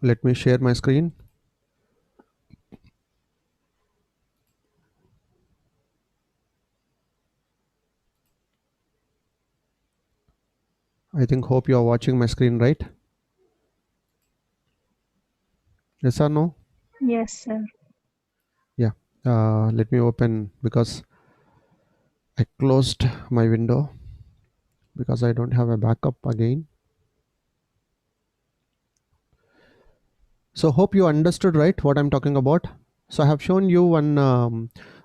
Let me share my screen. I think hope you are watching my screen, right? Yes or no? Yes, sir. Yeah. Let me open because I closed my window because I don't have a backup again. So hope you understood, right, what I'm talking about. So I have shown you one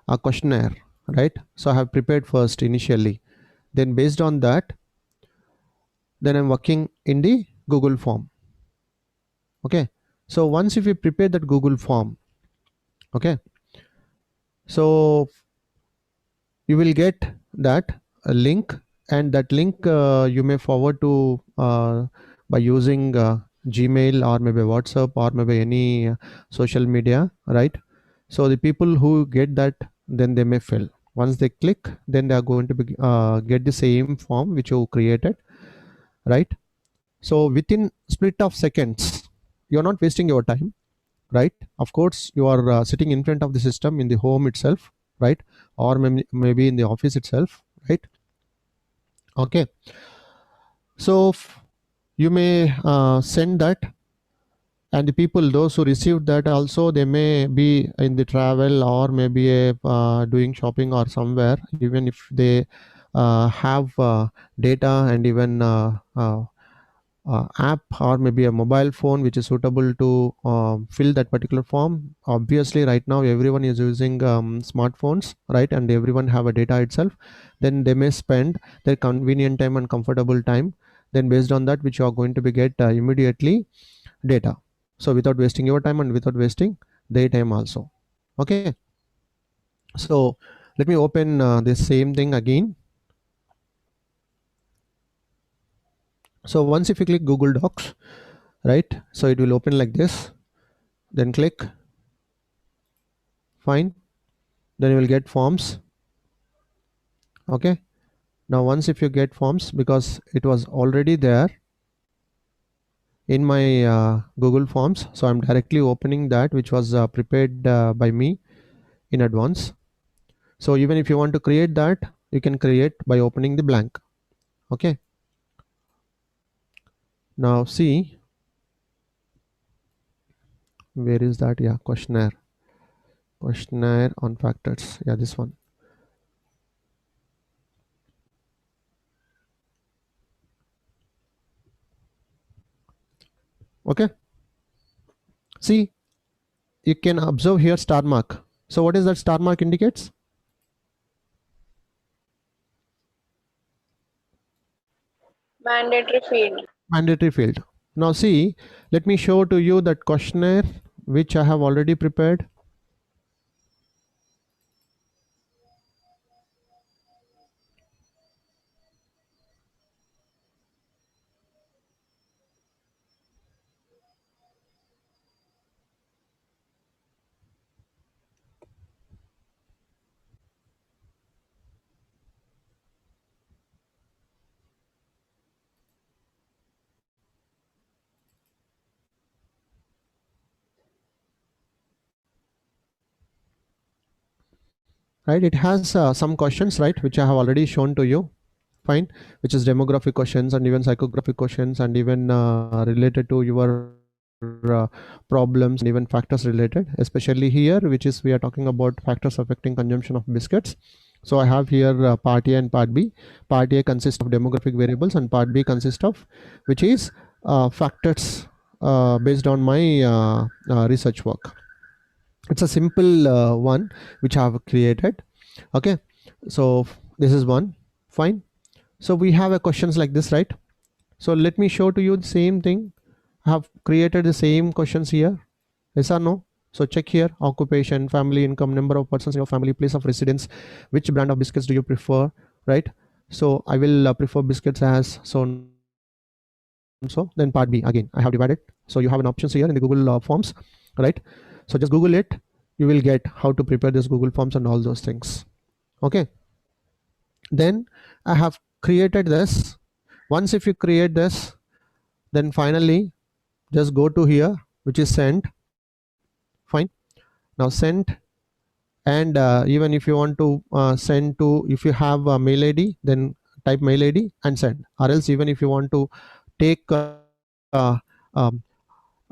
a questionnaire, right? So I have prepared first initially. Then based on that, then I'm working in the Google form. Okay. So once if you prepare that Google form, okay, so you will get that a link, and that link you may forward to by using Gmail or maybe WhatsApp or maybe any social media, right? So the people who get that, then they may fill. Once they click, then they are going to be, get the same form which you created, right? So within split of seconds, you're not wasting your time, right? Of course you are sitting in front of the system in the home itself, right? Or maybe in the office itself, right? Okay. So you may send that, and the people those who received that also, they may be in the travel or maybe doing shopping or somewhere. Even if they have data and even app or maybe a mobile phone which is suitable to fill that particular form. Obviously right now everyone is using smartphones, right? And everyone have a data itself. Then they may spend their convenient time and comfortable time, then based on that which you are going to be get immediately data. So without wasting your time and without wasting their time also. Okay. So let me open this same thing again. So once if you click Google Docs, right, so it will open like this. Then click fine, then you will get forms. Okay. Now once if you get forms, because it was already there in my Google Forms, so I'm directly opening that which was prepared by me in advance. So even if you want to create that, you can create by opening the blank. Okay. Now see, where is that? Yeah, questionnaire on factors. Yeah, this one. Okay. See, you can observe here star mark. So what is that star mark indicates? Mandatory field. Mandatory field. Now see, let me show to you that questionnaire which I have already prepared. Right, it has some questions, right, which I have already shown to you. Fine, which is demographic questions and even psychographic questions, and even related to your problems and even factors related, especially here, which is we are talking about factors affecting consumption of biscuits. So I have here part A and part B. Part A consists of demographic variables and part B consists of which is factors based on my research work. It's a simple one which I have created. Okay, so this is one. Fine. So we have a questions like this, right? So let me show to you the same thing. I have created the same questions here. Yes or no? So check here: occupation, family income, number of persons in your family, place of residence, which brand of biscuits do you prefer, right? So I will prefer biscuits as so and so. Then part B, again I have divided, so you have an options here in the Google Forms, right? So just Google it, you will get how to prepare this Google Forms and all those things. Okay. Then I have created this. Once if you create this, then finally just go to here which is sent. Fine. Now send, and even if you want to send to, if you have a mail ID, then type mail ID and send. Or else even if you want to take um,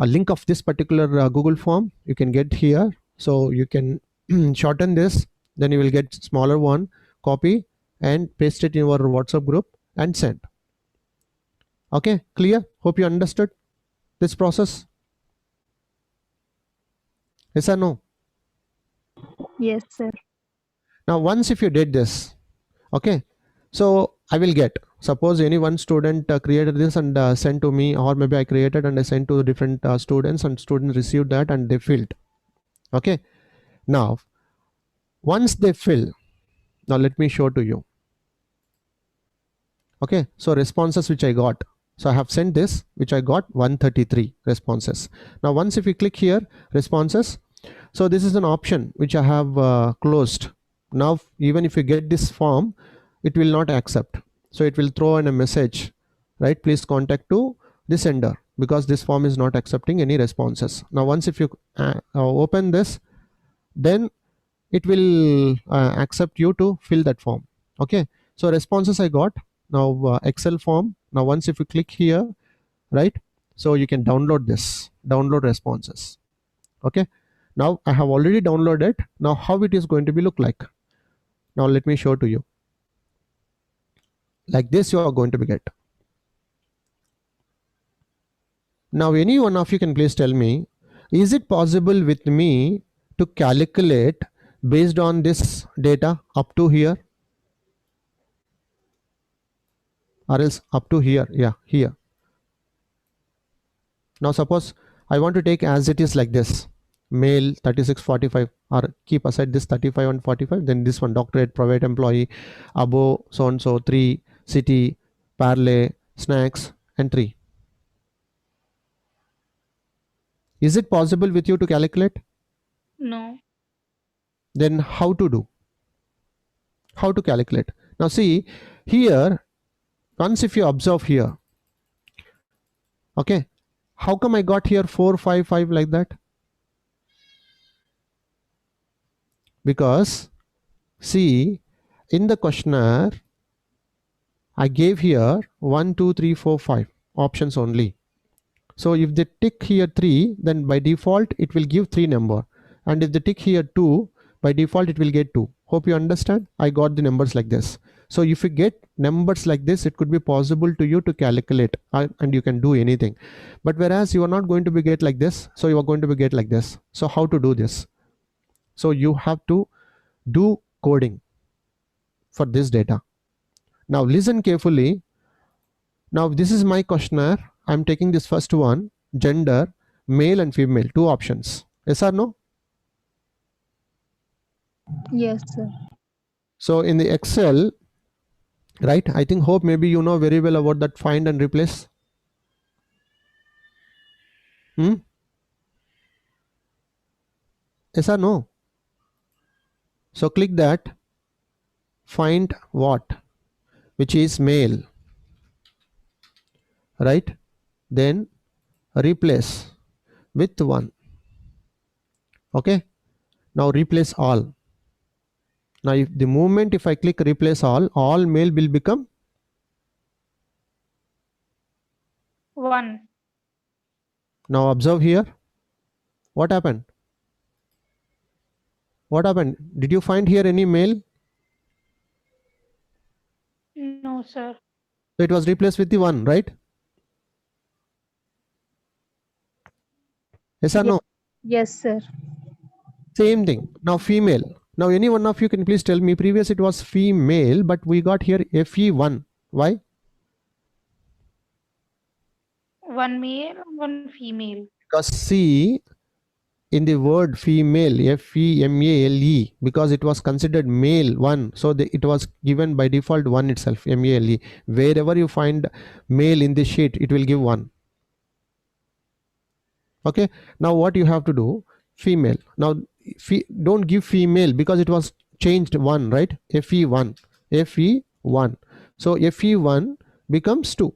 a link of this particular Google form, you can get here. So you can shorten this, then you will get smaller one, copy and paste it in your WhatsApp group and send. Okay, clear? Hope you understood this process. Yes or no? Yes, sir. Now once if you did this, okay, so I will get, suppose any one student created this and sent to me, or maybe I created and I sent to different students, and students received that and they filled. Okay, now once they fill, now let me show to you. Okay, so responses which I got, so I have sent this, which I got 133 responses. Now once if you click here responses, so this is an option which I have closed. Now even if you get this form, it will not accept, so it will throw in a message, right, please contact to the sender, because this form is not accepting any responses. Now once if you open this, then it will accept you to fill that form. Okay, so responses I got. Now Excel form, now once if you click here, right, so you can download this, download responses. Okay, now I have already downloaded. Now how it is going to be look like, now let me show to you. Like this you are going to be get. Now any one of you can please tell me, is it possible with me to calculate based on this data up to here, or else up to here? Yeah, here. Now suppose I want to take as it is like this, male 3645, or keep aside this 35 and 45, then this one doctorate, private employee, above so and so, 3, city, parlay, snacks and 3. Is it possible with you to calculate? No. Then how to do? How to calculate? Now see here, once if you observe here, okay, how come I got here 455 like that? Because see, in the questionnaire I gave here 1 2 3 4 5 options only. So if they tick here 3, then by default it will give 3 number, and if they tick here 2, by default it will get 2. Hope you understand. I got the numbers like this. So if you get numbers like this, it could be possible to you to calculate, and you can do anything. But whereas you are not going to be get like this, so you are going to be get like this. So how to do this? So you have to do coding for this data. Now listen carefully. Now this is my questionnaire. I'm taking this first one, gender, male and female, 2 options. Yes or no? Yes, sir. So in the Excel, right, I think hope maybe you know very well about that find and replace. Yes or no? So click that, find what, which is male, right, then replace with 1. Okay, now replace all. Now if the moment if I click replace all male will become 1. Now observe here, what happened? What happened? Did you find here any male? No, sir. So it was replaced with the 1, right? Yes or no? Yes, sir. Same thing. Now female. Now any one of you can please tell me, previous it was female, but we got here FE1. Why? 1 male, 1 female. Because see, in the word female, FEMALE, because it was considered male 1, so it was given by default 1 itself, MALE. Wherever you find male in this sheet, it will give 1. Okay, now what you have to do, female. Now don't give female because it was changed 1, right? FE1, FE1. So FE1 becomes 2.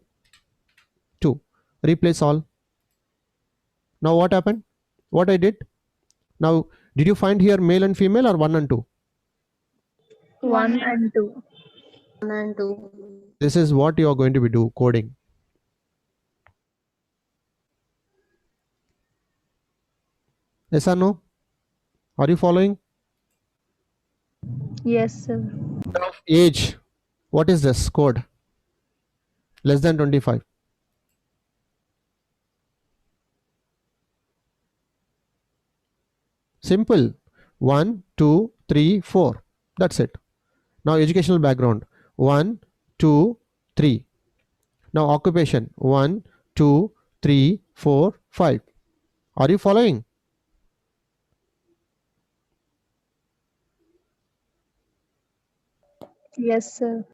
Replace all. Now what happened? What I did? Now, did you find here male and female or 1 and 2? 1 and 2. 1 and 2. This is what you are going to be do coding. Yes or no? Are you following? Yes, sir. Age. What is this code? Less than 25. Simple. 1, 2, 3, 4. That's it. Now educational background. 1, 2, 3. Now occupation. 1, 2, 3, 4, 5. Are you following? Yes, sir.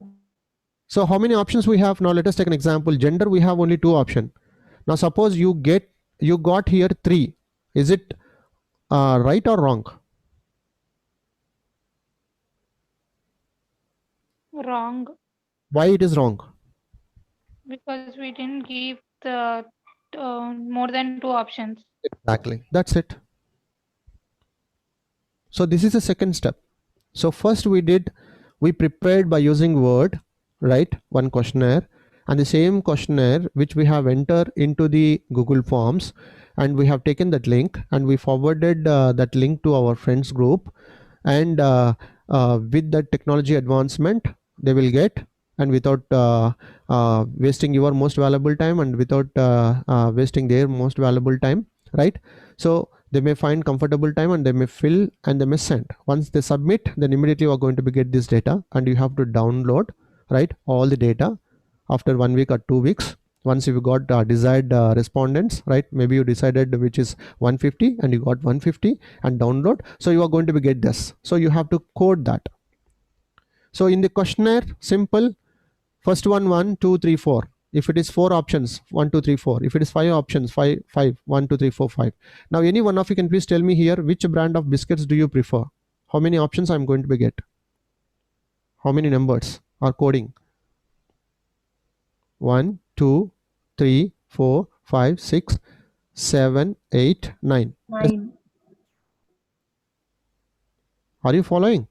So how many options we have? Now let us take an example. Gender, we have only 2 options. Now suppose you got here 3. Is it right or wrong? Wrong. Why it is wrong? Because we didn't give the more than 2 options. Exactly. That's it. So this is the second step. So first we prepared by using Word, right? One questionnaire, and the same questionnaire which we have entered into the Google Forms, and we have taken that link and we forwarded that link to our friends group, and with the technology advancement they will get, and without wasting your most valuable time and without wasting their most valuable time, right? So they may find comfortable time and they may fill and they may send. Once they submit, then immediately you are going to be get this data, and you have to download, right, all the data after 1 week or 2 weeks. Once you got desired respondents, right, maybe you decided which is 150 and you got 150, and download. So you are going to be get this. So you have to code that. So in the questionnaire, simple, first one 1 2 3 4. If it is 4 options, 1 2 3 4. If it is 5 options, 5 1 2 3 4 5. Now any one of you can please tell me here which brand of biscuits do you prefer? How many options I'm going to be get? How many numbers are coding? 1 2 3 4 5 6 7 8 9. 9. Are you following?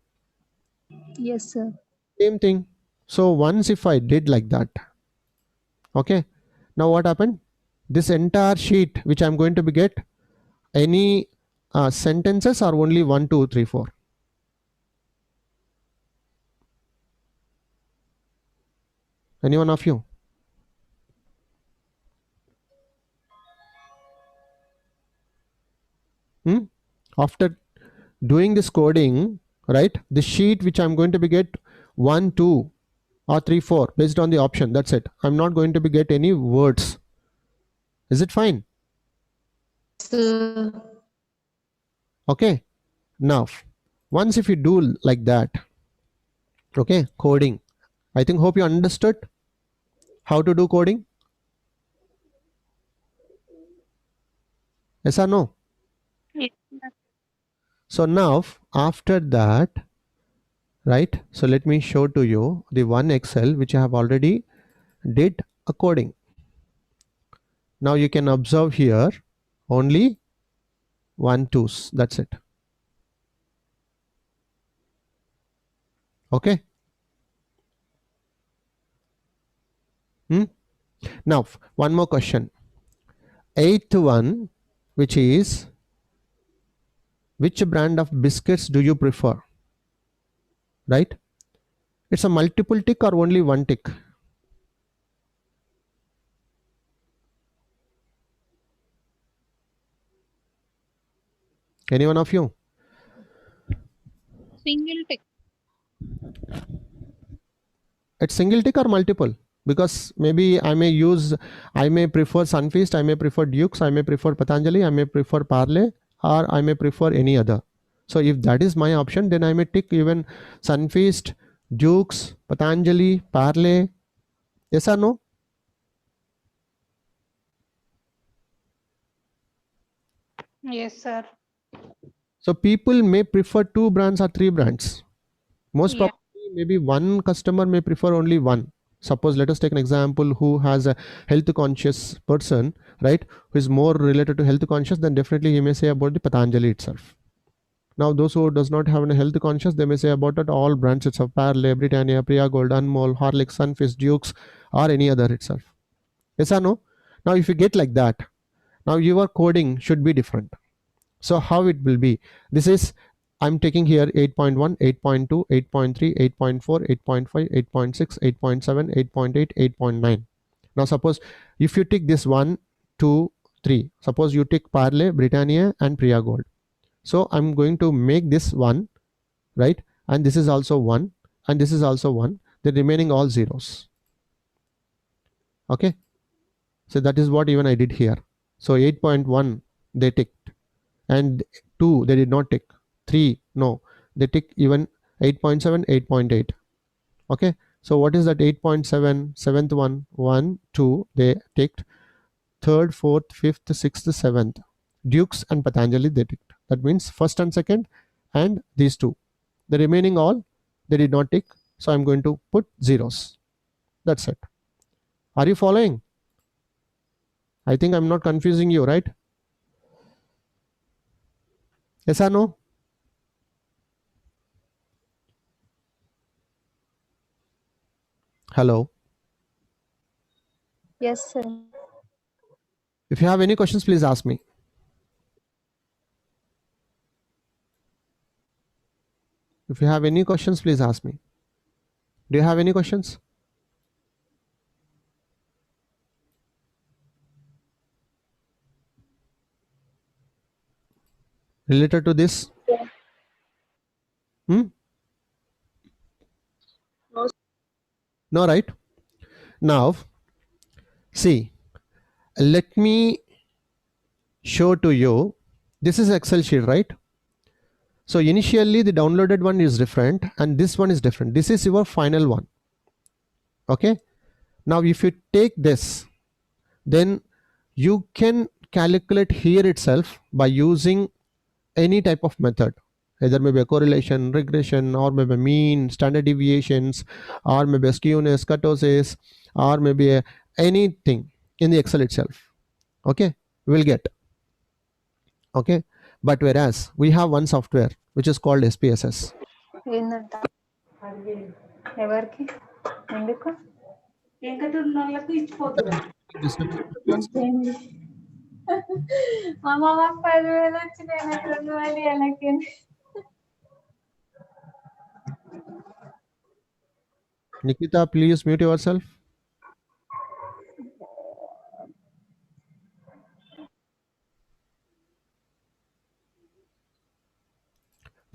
Yes, sir. Same thing. So once if I did like that, okay, now what happened? This entire sheet which I'm going to be get, any sentences are only 1 2 3 4. Any one of you? After doing this coding, right, the sheet which I'm going to be get 1 2 or 3 4 based on the option, that's it. I'm not going to be get any words. Is it fine? Okay. Now once if you do like that, okay, coding, I think hope you understood how to do coding. Yes or no? Yes. So now after that, right, so let me show to you the one Excel which I have already did a coding. Now you can observe here only 1 2s, that's it. Okay. Now one more question. 8th one, which is which brand of biscuits do you prefer? Right? It's a multiple tick or only one tick? Any one of you? Single tick. It's single tick or multiple? Because maybe I may prefer Sunfeast, I may prefer Dukes, I may prefer Patanjali, I may prefer Parle, or I may prefer any other. So if that is my option, then I may tick even Sunfeast, Dukes, Patanjali, Parle. Yes or no? Yes, sir. So people may prefer 2 brands or 3 brands. Most Yeah. probably maybe one customer may prefer only one. Suppose let us take an example who has a health conscious person, right, who is more related to health conscious, then definitely he may say about the Patanjali itself. Now those who does not have a health conscious, they may say about it all brands itself, Parle, Britannia, Priya Gold, Anmol, Horlicks, Sunfish, Dukes, or any other itself. Yes or no? Now if you get like that, now your coding should be different. So how it will be? This is, I'm taking here 8.1, 8.2, 8.3, 8.4, 8.5, 8.6, 8.7, 8.8, 8.9. Now suppose if you take this 1, 2, 3, suppose you take Parle, Britannia and Priya Gold. So I'm going to make this 1, right? And this is also 1 and this is also 1. The remaining all zeros. Okay. So that is what even I did here. So 8.1 they ticked and 2 they did not tick. 3 no, they tick even 8.7, 8.8. Okay. So what is that 8.7, 7th one, 1, 2 they ticked. 3rd, 4th, 5th, 6th, 7th. Dukes and Patanjali they ticked. That means first and second and these two. The remaining all they did not tick. So I'm going to put zeros. That's it. Are you following? I think I'm not confusing you, right? Yes or no? Hello. Yes, sir. If you have any questions, please ask me. If you have any questions, please ask me. Do you have any questions? Related to this? Hmm? No. No, right? Now, see, let me show to you. This is Excel sheet, right? So initially the downloaded one is different and this one is different. This is your final one. Okay. Now if you take this, then you can calculate here itself by using any type of method, either maybe a correlation, regression, or maybe mean, standard deviations, or maybe a skewness, kurtosis, or maybe anything in the Excel itself. Okay, we'll get. Okay, but whereas we have one software which is called SPSS. ఏందంట ఎవరికి ఎందుకు వెంకటూరులకు ఇచ్చిపోతురా ఏంది? అమ్మ మాకు 10,000 వచ్చినాయి నాకు 2,000 ఇవ్వలేకే. Nikita, please mute yourself.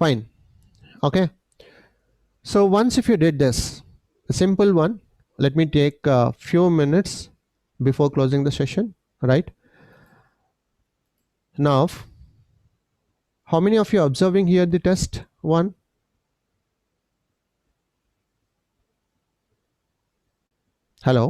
Fine. Okay. So once if you did this, a simple one, let me take a few minutes before closing the session, right? Now, how many of you are observing here the test one? Hello?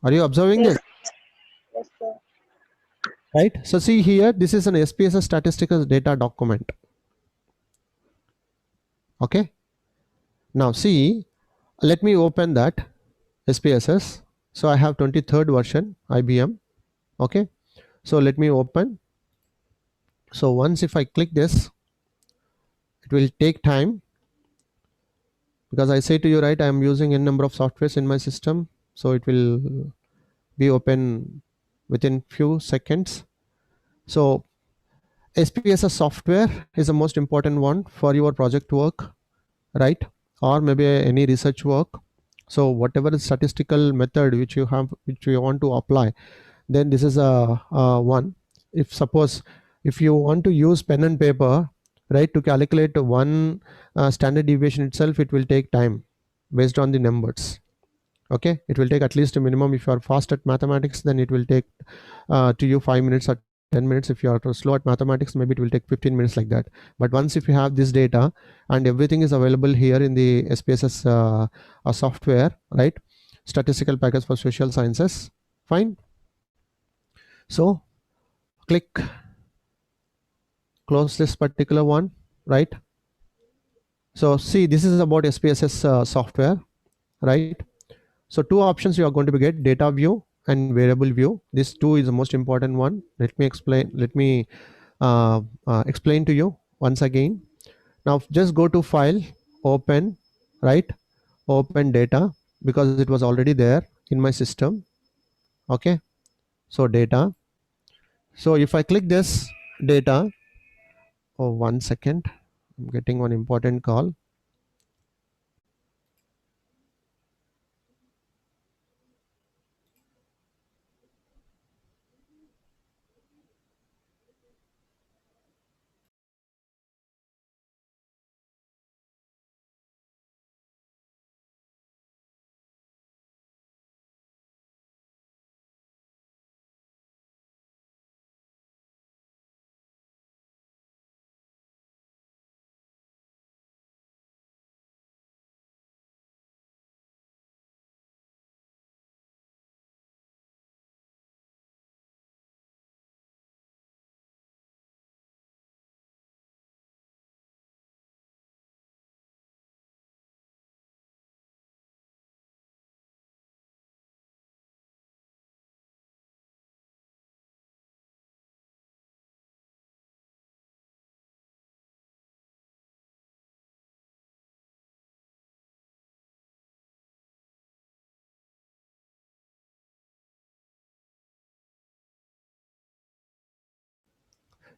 Are you observing this? Yes, sir. Right? So see here, this is an SPSS statistical data document. Okay. Now see, let me open that SPSS. So I have 23rd version IBM. Okay. So let me open. So once if I click this, it will take time because I say to you, right, I am using a number of softwares in my system. So it will be open within few seconds. So SPSS software is the most important one for your project work, right? Or maybe any research work. So whatever is statistical method which you have, which you want to apply, then this is a one. If suppose if you want to use pen and paper, right, to calculate one standard deviation itself, it will take time based on the numbers. Okay, it will take at least a minimum. If you are fast at mathematics, then it will take to you 5 minutes or 10 minutes. If you are slow at mathematics, maybe it will take 15 minutes like that. But once if you have this data and everything is available here in the SPSS software, right, statistical package for social sciences, fine. So click close this particular one, right? So see, this is about SPSS software, right? So two options you are going to be get: data view and variable view. This two is the most important one. Let me explain. Let me explain to you once again. Now just go to file, open, right? Open data, because it was already there in my system. Okay, so data. So if I click this data, oh, 1 second, I'm getting one important call.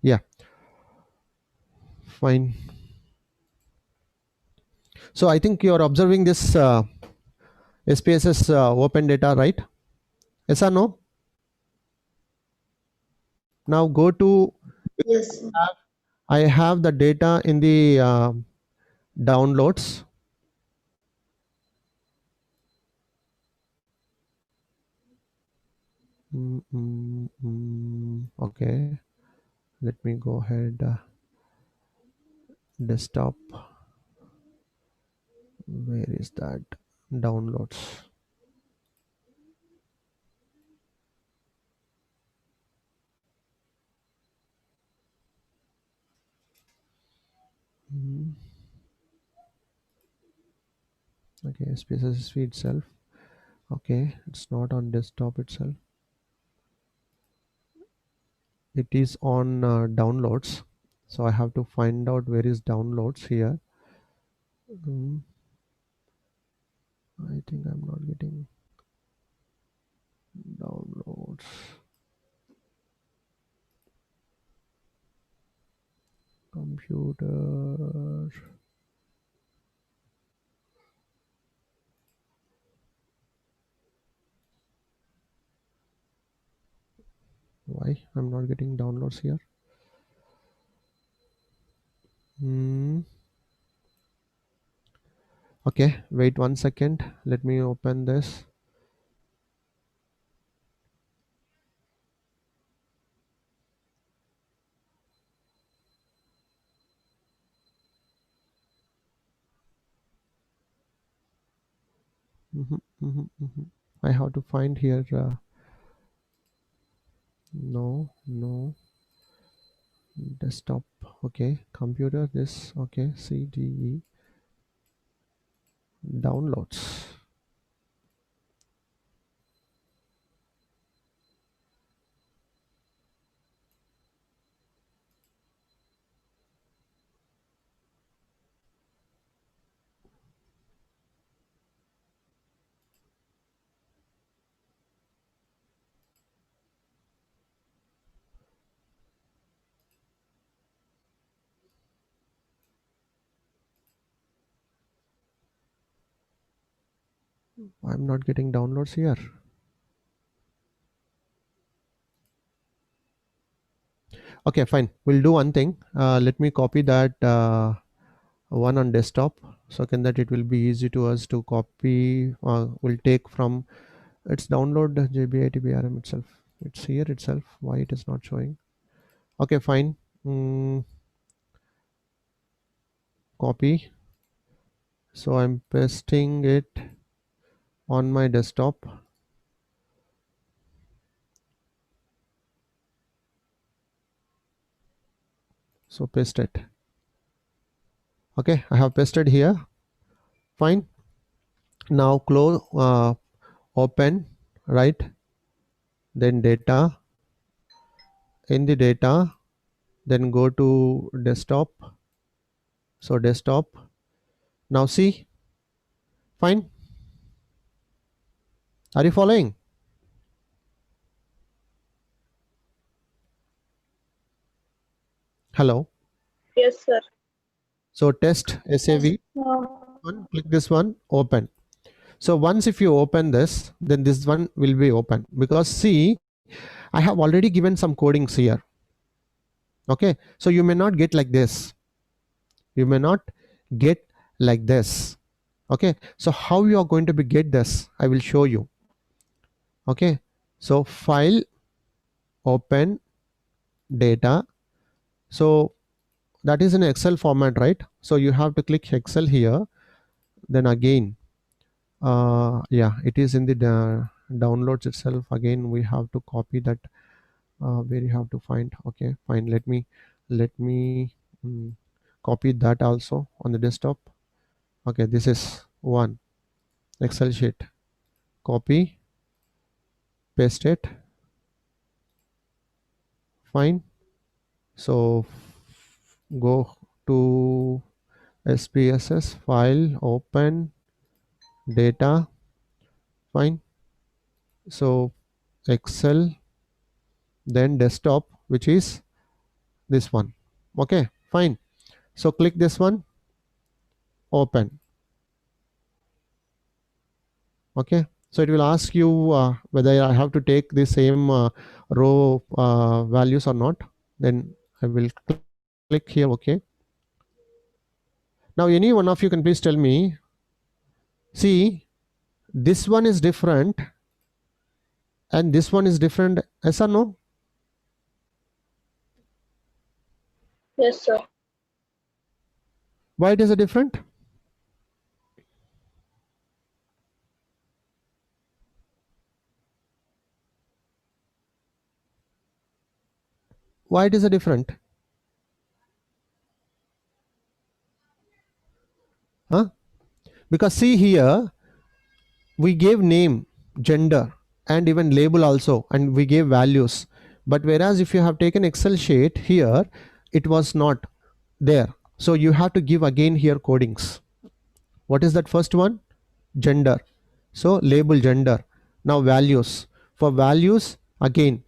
Yeah, fine. So I think you are observing this SPSS open data, right? Yes or no? Now go to, Yes. I have the data in the downloads. Okay, let me go ahead. Desktop, where is that? Downloads. Okay, SPSS itself. Okay, it's not on desktop itself. It is on downloads. So I have to find out where is downloads here. I think I'm not getting downloads. Computer. Why I'm not getting downloads here? Okay, wait 1 second. Let me open this. I have to find here. No, desktop. Okay, computer. This. Okay, CDE. Downloads. I'm not getting downloads here. Okay, fine. We'll do one thing. Let me copy that one on desktop, so can that it will be easy to us to copy. We'll take from its download JBITBRM itself. It's here itself. Why it is not showing? Okay, fine. Copy. So I'm pasting it on my desktop. So paste it. Okay, I have pasted here. Fine. Now close, open, right? Then data. In the data, then go to desktop. So desktop. Now see. Fine. Are you following? Hello. Yes, sir. So test SAV. Click this one, open. So once if you open this, then this one will be open, because see, I have already given some codings here. Okay, so you may not get like this. You may not get like this. Okay, so how you are going to be get this, I will show you. Okay, so file, open, data. So that is in Excel format, right? So you have to click Excel here. Then again, yeah, it is in the downloads itself. Again, we have to copy that, where you have to find. Okay, fine. Let me copy that also on the desktop. Okay, this is one Excel sheet. Copy, paste it. Fine. So go to SPSS, file, open, data. Fine. So Excel, then desktop, which is this one. Okay, fine. So click this one, open. Okay, so it will ask you whether I have to take the same row values or not. Then I will click here. Okay, now any one of you can please tell me, see, this one is different and this one is different, yes or no? Yes, sir. Why it is a different? Why it is a different? Huh? Because see here, we gave name, gender, and even label also, and we gave values. But whereas if you have taken Excel sheet here, it was not there. So you have to give again here codings. What is that first one? Gender. So label gender. Now values. For values, again,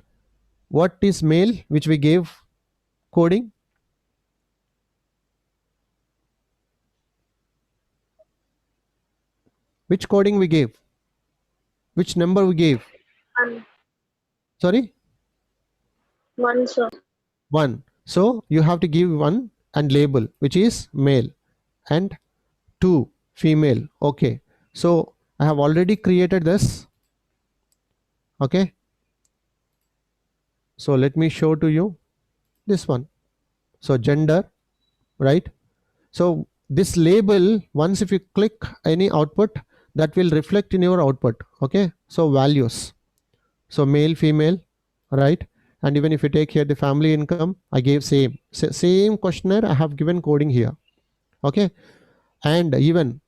what is male, which we gave coding? Which coding we gave? Which number we gave? One. Sorry? One, sir. 1. So you have to give 1 and label, which is male, and 2 female. Okay, so I have already created this. Okay, so let me show to you this one. So gender, right? So this label, once if you click any output, that will reflect in your output. Okay, so values, so male, female, right? And even if you take here the family income, I gave same questionnaire, I have given coding here. Okay, and even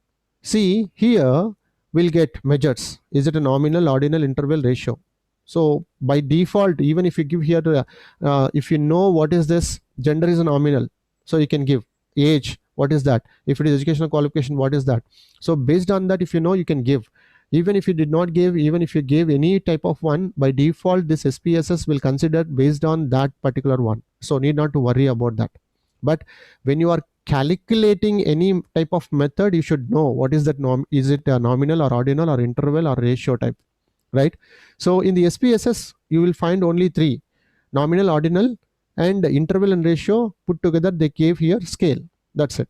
see here we'll get measures. Is it a nominal, ordinal, interval, ratio? So by default, even if you give here the if you know what is this, gender is a nominal, so you can give age, what is that? If it is educational qualification, what is that? So based on that, if you know, you can give. Even if you did not give, even if you gave any type of one, by default this SPSS will consider based on that particular one, so need not to worry about that. But when you are calculating any type of method, you should know what is that is it a nominal or ordinal or interval or ratio type, right? So in the SPSS you will find only 3: nominal, ordinal, and interval and ratio put together they gave here scale. That's it.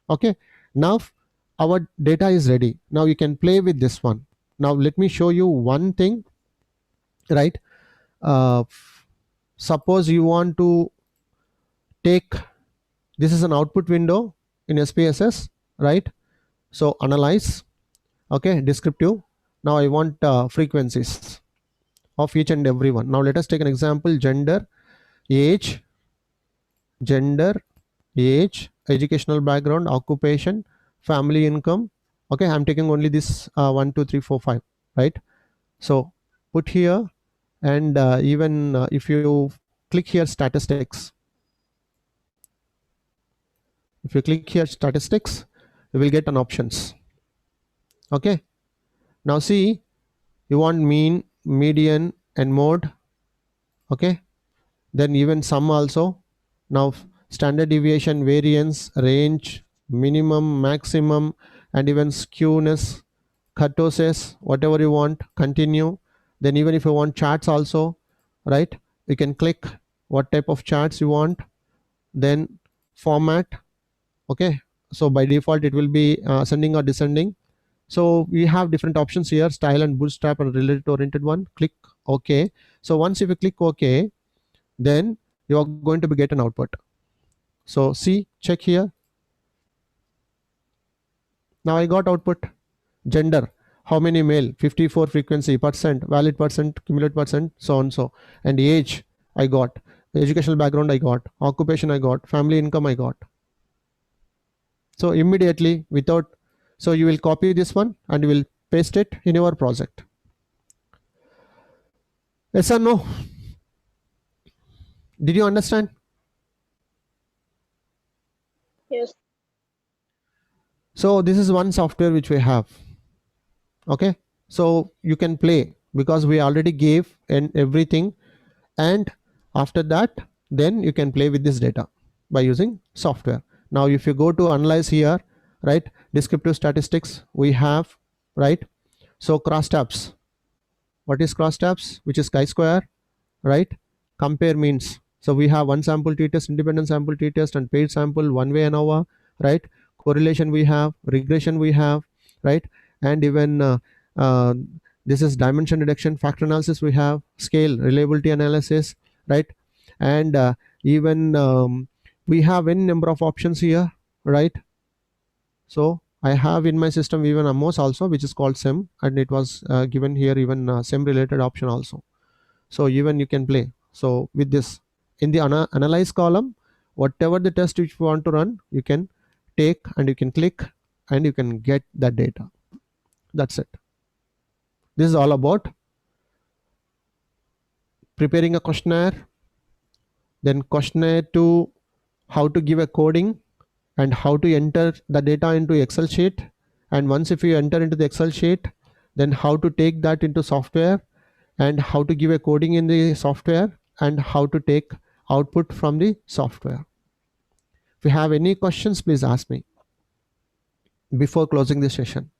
Okay, now our data is ready. Now you can play with this one. Now let me show you one thing, right? Suppose you want to take, this is an output window in SPSS, right? So analyze, okay, descriptive. Now I want frequencies of each and every one. Now let us take an example: gender, age, gender, age, educational background, occupation, family income. Okay, I'm taking only this 1 2 3 4 5, right? So put here, and even if you click here statistics, if you click here statistics, you will get an options. Okay, now see, you want mean, median, and mode. Okay, then even sum also. Now standard deviation, variance, range, minimum, maximum, and even skewness, kurtosis, whatever you want, continue. Then even if you want charts also, right, you can click what type of charts you want, then format. Okay, so by default it will be ascending or descending. So we have different options here, style and bootstrap and related oriented one. Click OK. So once if you click OK, then you are going to be get an output. So see, check here. Now I got output. Gender, how many male, 54, frequency, percent, valid percent, cumulative percent, so on so. And age I got, educational background I got, occupation I got, family income I got. So immediately without, so you will copy this one and you will paste it in your project. Yes or no? Did you understand? Yes. So this is one software which we have. Okay, so you can play because we already gave and everything, and after that then you can play with this data by using software. Now if you go to analyze here, right, descriptive statistics we have, right? So crosstabs, what is crosstabs, which is chi-square, right? Compare means, so we have one sample t-test, independent sample t-test, and paid sample, one way ANOVA, right? Correlation we have, regression we have, right? And even this is dimension reduction, factor analysis we have, scale, reliability analysis, right? And even we have n number of options here, right? So I have in my system even a MOS also, which is called SEM, and it was given here even SEM related option also. So even you can play. So with this, in the analyze column, whatever the test which you want to run, you can take and you can click and you can get that data. That's it. This is all about preparing a questionnaire, then questionnaire to how to give a coding and how to enter the data into Excel sheet. And once if you enter into the Excel sheet, then how to take that into software and how to give a coding in the software and how to take output from the software. If you have any questions, please ask me before closing the session.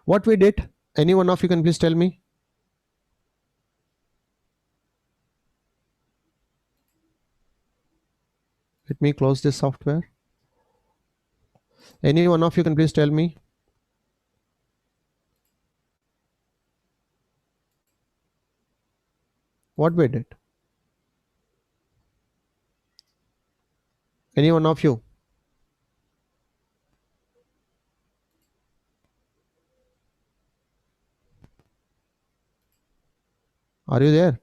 What we did, any one of you can please tell me? Let me close this software. Any one of you can please tell me? What we did? Any one of you? Are you there?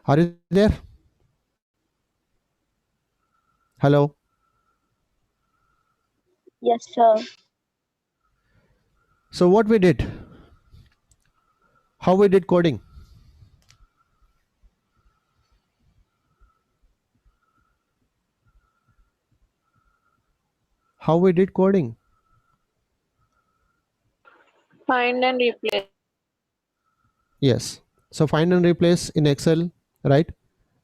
Are you there? Hello? Yes, sir. So what we did? How we did coding? How we did coding? Find and replace. Yes. So find and replace in Excel, right?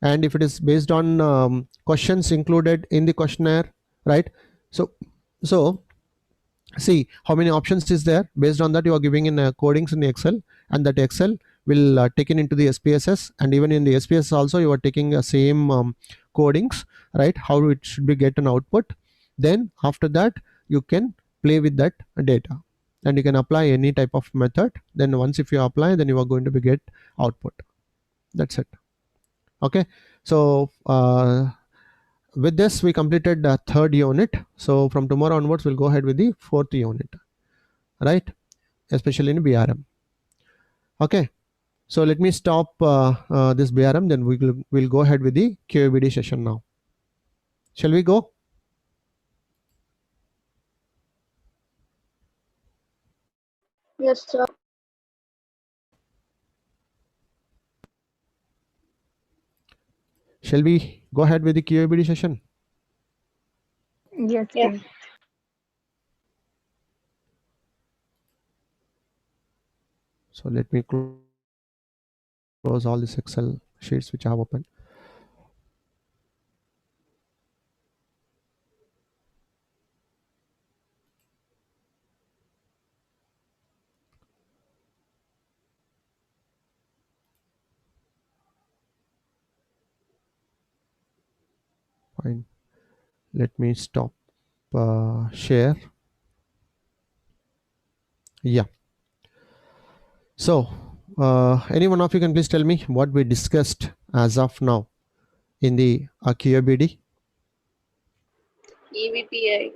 And if it is based on questions included in the questionnaire, right? So see how many options is there. Based on that, you are giving in codings in Excel, and that Excel will taken into the SPSS, and even in the SPSS also you are taking the same codings, right? How it should be get an output. Then after that you can play with that data and you can apply any type of method. Then once if you apply, then you are going to be get output. That's it. Okay, so with this we completed the third unit. So from tomorrow onwards we'll go ahead with the fourth unit, right? Especially in BRM. Okay, so let me stop this BRM, then we'll go ahead with the QABD session now. Shall we go? Yes, sir. Shall we go ahead with the QABD session? Yes, yes. So let me close all these Excel sheets which I have opened. Fine. Let me stop share. Yeah. So any one of you can please tell me what we discussed as of now in the QABD? EVPI.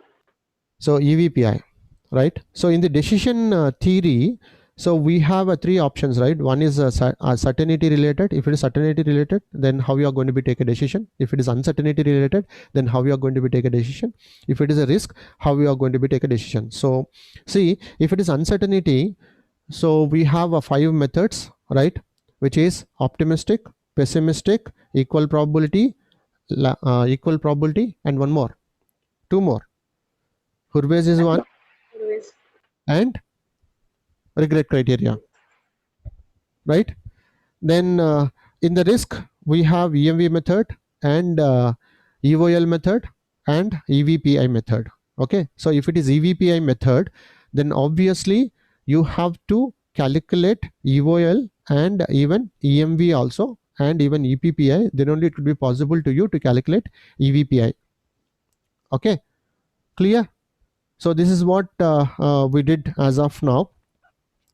So EVPI, right? So in the decision theory, so we have three options, right? One is certainty related. If it is certainty related, then how you are going to be take a decision. If it is uncertainty related, then how you are going to be take a decision. If it is a risk, how you are going to be take a decision. So see, if it is uncertainty, so we have 5 methods, right? Which is optimistic, pessimistic, equal probability, and one more, two more. Hurwitz is one, and regret criteria, right? Then in the risk we have EMV method and EOL method and EVPI method. Okay, so if it is EVPI method, then obviously you have to calculate EOL and even EMV also, and even EPPI. Then only it will be possible to you to calculate EVPI. Okay, clear? So this is what we did as of now.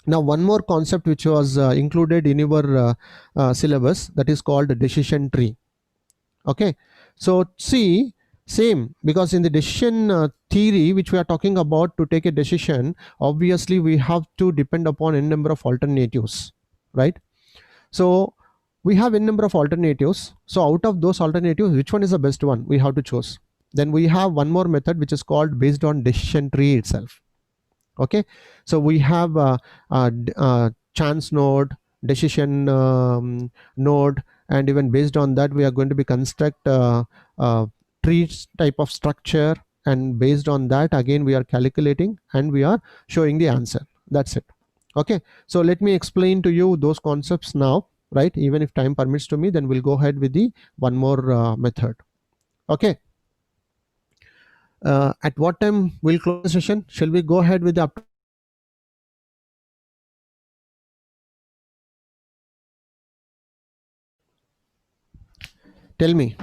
Now one more concept which was included in your syllabus, that is called decision tree. Okay, so see, same, because in the decision theory which we are talking about, to take a decision, obviously we have to depend upon n number of alternatives, right? So we have n number of alternatives. So out of those alternatives, which one is the best one, we have to choose. Then we have one more method which is called based on decision tree itself. Okay, so we have chance node, decision node, and even based on that we are going to be construct tree type of structure, and based on that again we are calculating and we are showing the answer. That's it. Okay, so let me explain to you those concepts now, right? Even if time permits to me, then we'll go ahead with the one more method. Okay, at what time we'll close the session? Shall we go ahead with the up? Tell me.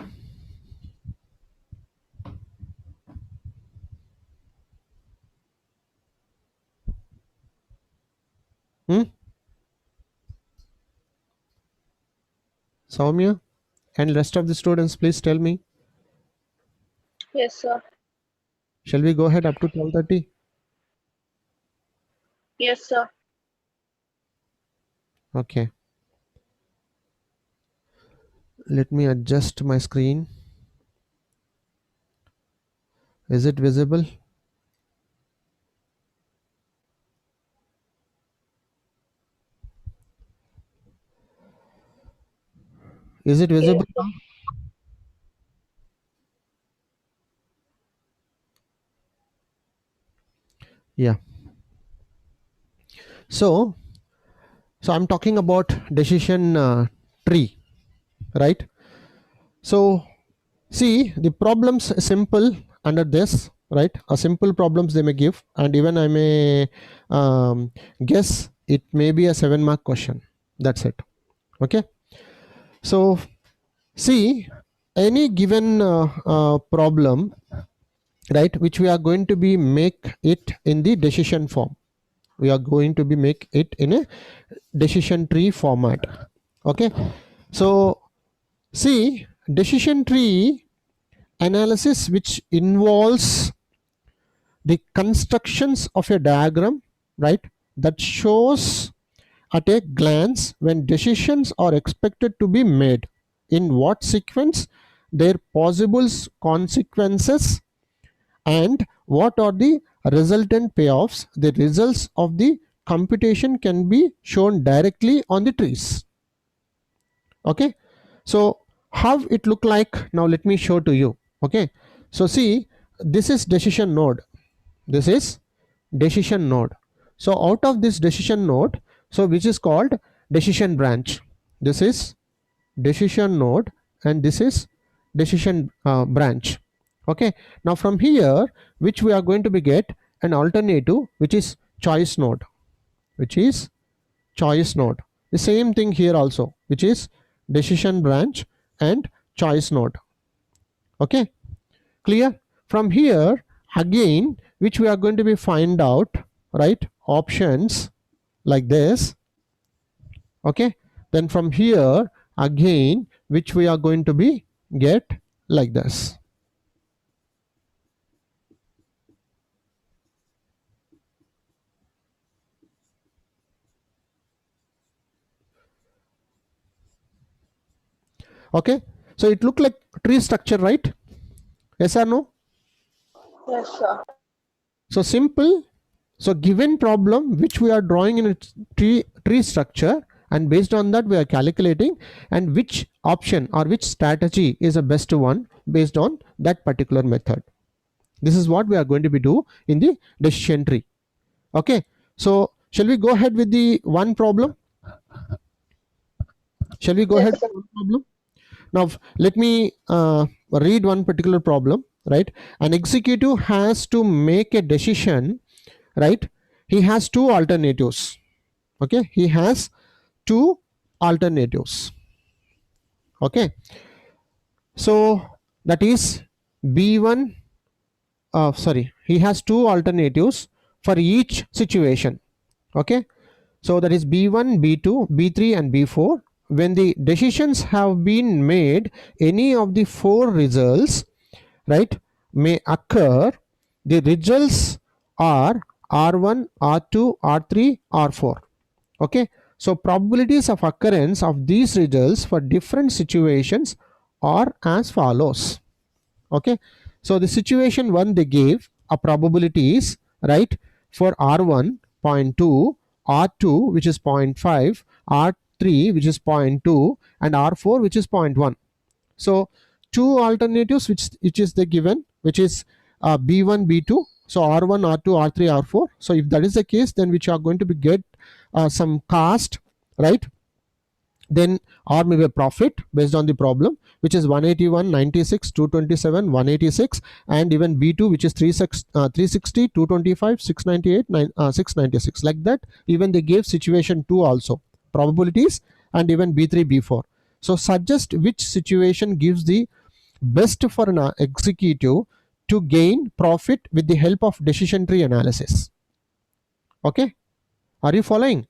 Soumya and rest of the students, please tell me. Yes, sir. Shall we go ahead up to 12:30? Yes, sir. Okay. Let me adjust my screen. Is it visible? Is it visible? Yeah. So I'm talking about decision tree, right? So see, the problems simple under this, right? A simple problems they may give, and even I may guess it may be a 7-mark question. That's it. Okay. So see, any given problem, right, which we are going to be make it in the decision form. We are going to be make it in a decision tree format. Okay, so see, decision tree analysis which involves the constructions of a diagram, right, that shows at a glance when decisions are expected to be made, in what sequence, their possible consequences, and what are the resultant payoffs. The results of the computation can be shown directly on the trees. Okay, so how it look like now, let me show to you. Okay, so see, this is decision node, this is decision node. So out of this decision node, so which is called decision branch, this is decision node and this is decision branch. Okay, now from here which we are going to be get an alternative which is choice node, which is choice node. The same thing here also, which is decision branch and choice node. Okay, clear? From here again, which we are going to be find out, right, options like this. Okay, then from here again, which we are going to be get like this. Okay, so it look like tree structure, right? Yes or no? Yes, sir. So simple. So given problem which we are drawing in a tree structure, and based on that we are calculating and which option or which strategy is the best one based on that particular method. This is what we are going to be do in the decision tree. Okay, so shall we go ahead with the one problem? Shall we go Yes, ahead sir. with one problem? Now let me read one particular problem, right? An executive has to make a decision, right? He has two alternatives. Okay, he has two alternatives. Okay, so that is B1, he has two alternatives for each situation. Okay, so that is B1, B2, B3 and B4. When the decisions have been made, any of the four results, right, may occur. The results are R1, R2, R3, R4. Okay, so probabilities of occurrence of these results for different situations are as follows. Okay, so the situation one, they gave a probabilities, right, for R1 0.2, R2 which is 0.5, R3 which is 0.2 and R4 which is 0.1. so two alternatives which is the given, which is B1, B2, so R1, R2, R3, R4. so if that is the case, then which are going to be get some cost, right, then or maybe a profit based on the problem, which is 181, 96, 227, 186, and even B2 which is 360, 225, 698, 696, like that. Even they gave situation 2 also probabilities, and even B3, B4. so suggest which situation gives the best for an executive to gain profit with the help of decision tree analysis. Okay, are you following?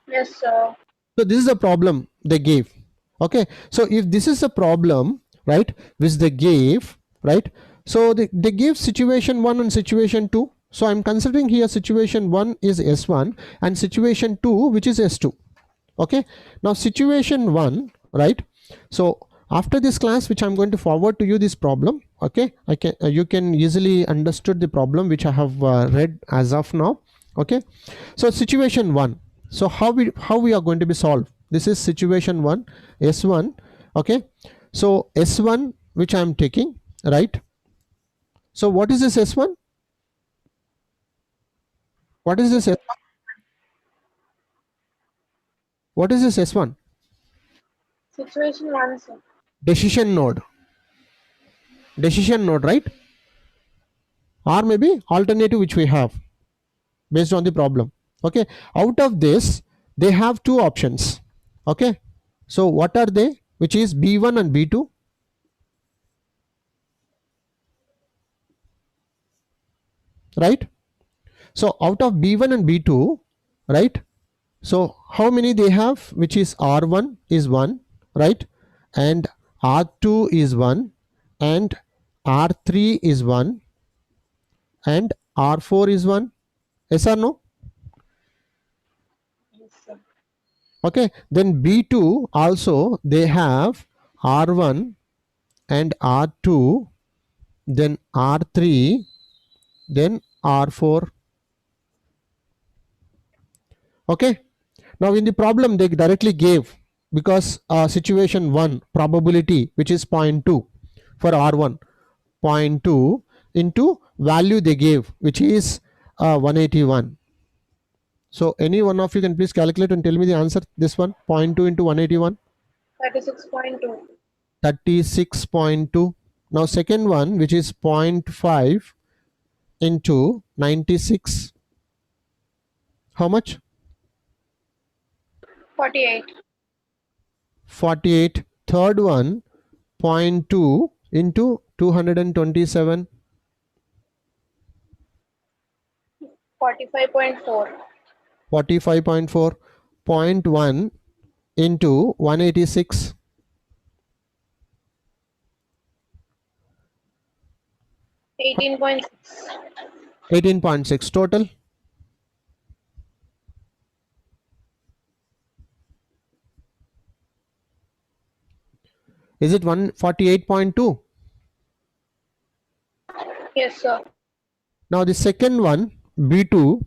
Yes, sir. So this is a problem they gave. Okay, so if this is a problem, right, which they gave, right, so they gave situation 1 and situation 2. so I'm considering here situation 1 is S1 and situation 2 which is S2. Okay, now situation 1, right, so after this class which I'm going to forward to you this problem, okay, I can you can easily understood the problem which I have read as of now. Okay, so situation 1, so how we are going to be solved. This is situation 1, S1. Okay, so S1 which I am taking, right, so what is this S1? What is this S1? What is this S1? Situation 1, sir. Decision node, right, or maybe alternative which we have based on the problem. Okay, out of this they have two options. Okay, so what are they, which is B1 and B2, right? So out of B1 and B2, right, so how many they have, which is R1 is 1, right, and R2 is 1 and R3 is 1 and R4 is 1. Yes or no? Yes, sir. Okay, then B2 also they have R1 and R2, then R3, then R4. Okay, now in the problem they directly gave, because situation 1 probability which is 0.2 for R1, 0.2 into value they gave which is 181. So any one of you can please calculate and tell me the answer. This one, 0.2 into 181. 36.2. 36.2. Now second one which is 0.5 into 96. How much? 48. 48. Third one, 0.2 into 227. 45.4. 45.4. 0.1 into 186. 18.6. 18.6 total. Is it 148.2? Yes, sir. Now the second one, B2,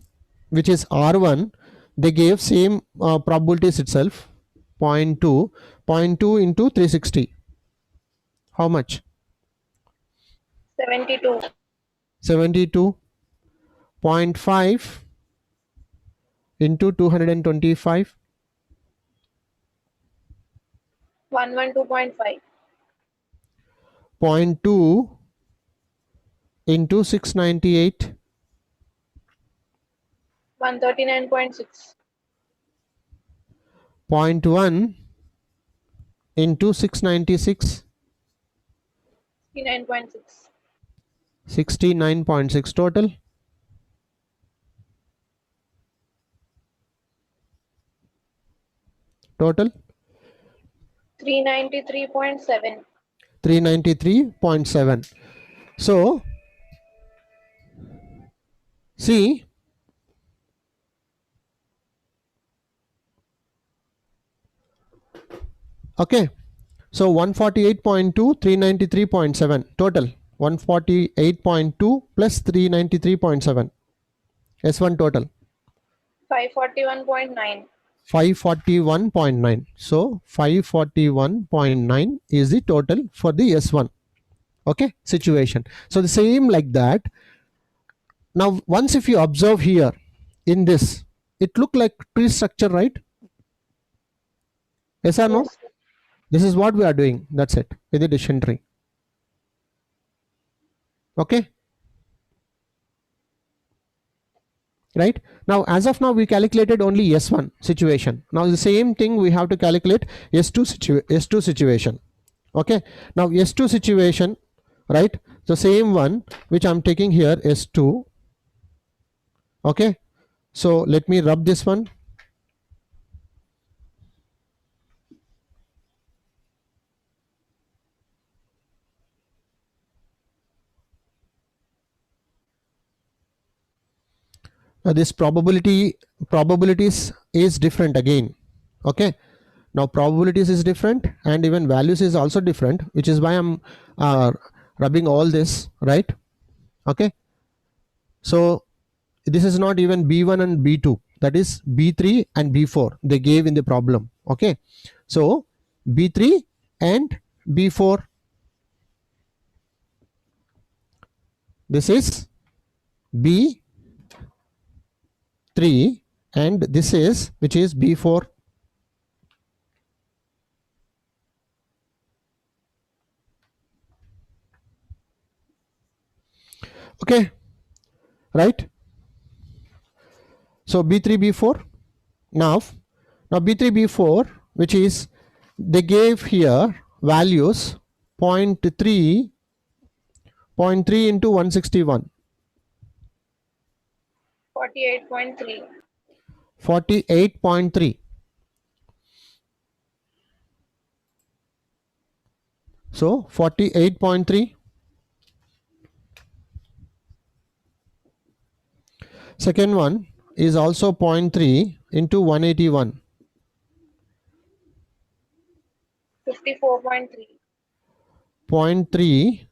which is R1, they gave same probabilities itself, 0.2. 0.2 into 360. How much? 72. 72. 0.5 into 225. 112.5. 0.2 into 698. 139.6. 0.1 into 696. 69.6. 69.6 total. Total 393.7. 393.7. So see, okay, so 148.2, 393.7 total. 148.2 plus 393.7. S1 total 541.9. 541.9. So 541.9 is the total for the S1. Okay, situation. So the same like that. Now once if you observe here in this, it look like tree structure, right? Yes or no? Yes, sir. This is what we are doing. That's it with the decision tree. Okay, right? Now as of now we calculated only S1 situation. Now the same thing we have to calculate S2 situation. Okay, now S2 situation, right? The same one which I'm taking here, S2. Okay, so let me rub this one. Now this probabilities is different again. Okay, now probabilities is different and even values is also different, which is why I'm rubbing all this, right? Okay, so this is not even B1 and B2, that is B3 and B4 they gave in the problem. Okay, so B3 and B4, this is B3 and this is which is B4. Okay, right? So B3 B4. Now B3 B4, which is they gave here values 0.3 into 161, 48.3. 48.3. So 48.3. Second one is also 0.3 into 181. 54.3. 0.3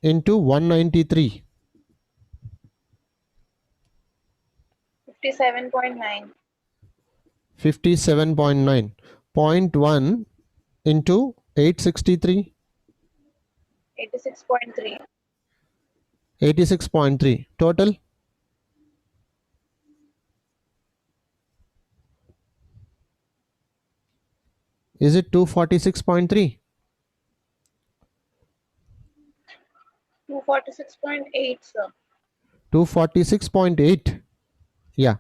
into 193. 57.9. 57.9. 0.1 into 863. 86.3. 86.3. Total. Is it 246.3? 246.8, sir. 246.8. Yeah.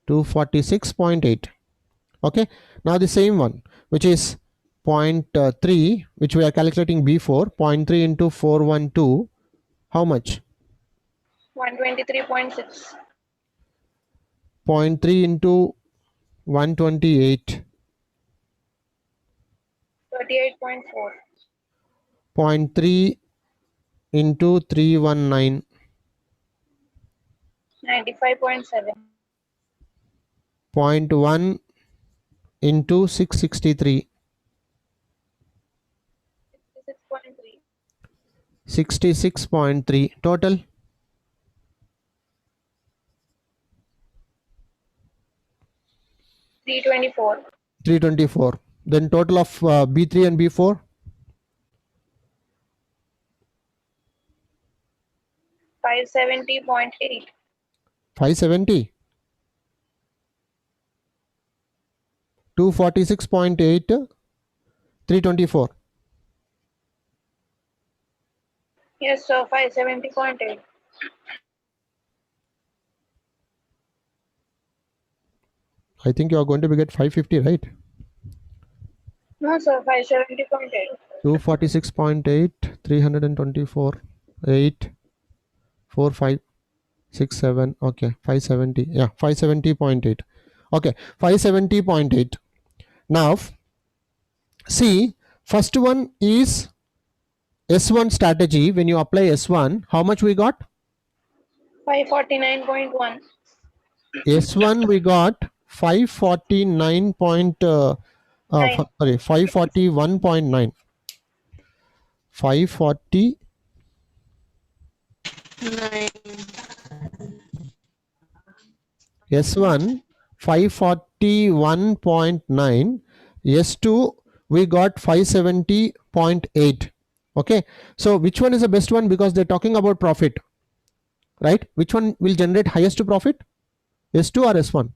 246.8. Okay. Now the same one, which is 0.3, which we are calculating before. 0.3 into 412. How much? 123.6. 0.3 into 128. 38.4. 0.3 into 319. 95.7. 0.1 into 663. 66.3. 66.3. Total. 324. 324. Then total of B3 and B4. 570.8. 570. 246.8. 324. Yes, sir. 570.8. I think you are going to be get 550, right? No, sir. 570.8. 246.8, 324, 8, 4, 5, 6, 7. Okay, 570. Yeah, 570.8. Okay, 570.8. Now, see, first one is S1 strategy. When you apply S1, how much we got? 549.1. S1 we got 549. Nine. Sorry, 541.9. 540. S1 541.9. S2 we got 570.8. Okay, so which one is the best one? Because they're talking about profit, right? Which one will generate highest profit? S2 or S1?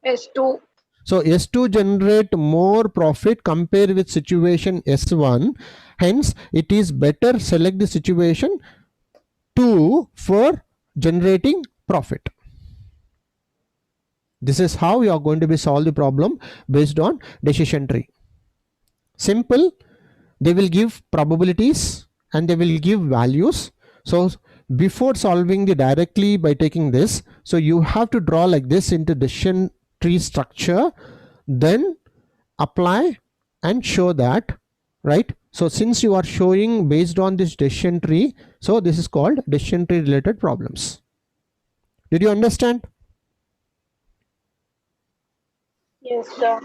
S2. So S2 generate more profit compared with situation S1. Hence, it is better select the situation 2 for generating profit. This is how you are going to be solve the problem based on decision tree. Simple. They will give probabilities and they will give values. So before solving the directly by taking this, so you have to draw like this into decision tree structure, then apply and show that, right? So since you are showing based on this decision tree, so this is called decision tree related problems. Did you understand? Yes, sir.